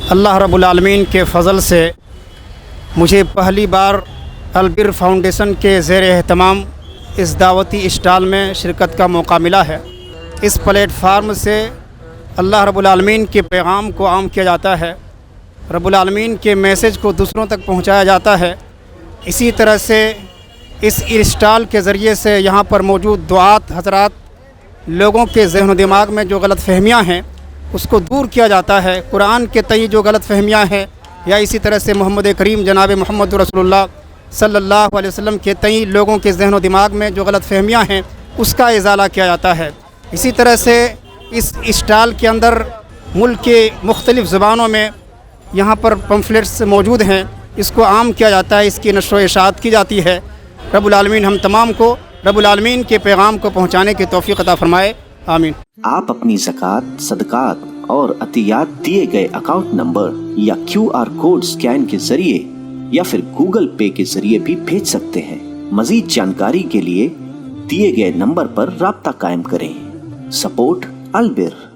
اللہ رب العالمین کے فضل سے مجھے پہلی بار البر فاؤنڈیشن کے زیر اہتمام اس دعوتی اسٹال میں شرکت کا موقع ملا ہے۔ اس پلیٹ فارم سے اللہ رب العالمین کے پیغام کو عام کیا جاتا ہے، رب العالمین کے میسج کو دوسروں تک پہنچایا جاتا ہے۔ اسی طرح سے اس اسٹال کے ذریعے سے یہاں پر موجود دعات حضرات لوگوں کے ذہن و دماغ میں جو غلط فہمیاں ہیں اس کو دور کیا جاتا ہے۔ قرآن کے تئیں جو غلط فہمیاں ہیں یا اسی طرح سے محمد کریم جناب محمد رسول اللہ صلی اللہ علیہ وسلم کے تئیں لوگوں کے ذہن و دماغ میں جو غلط فہمیاں ہیں اس کا ازالہ کیا جاتا ہے۔ اسی طرح سے اس اسٹال کے اندر ملک کے مختلف زبانوں میں یہاں پر پمفلیٹس موجود ہیں، اس کو عام کیا جاتا ہے، اس کی نشر و اشاعت کی جاتی ہے۔ رب العالمین ہم تمام کو رب العالمین کے پیغام کو پہنچانے کی توفیق عطا فرمائے، آمین۔ آپ اپنی زکوٰۃ، صدقات اور عطیات دیے گئے اکاؤنٹ نمبر یا QR کوڈ سکین کے ذریعے یا پھر گوگل پے کے ذریعے بھی بھیج سکتے ہیں۔ مزید جانکاری کے لیے دیے گئے نمبر پر رابطہ قائم کریں۔ سپورٹ البر۔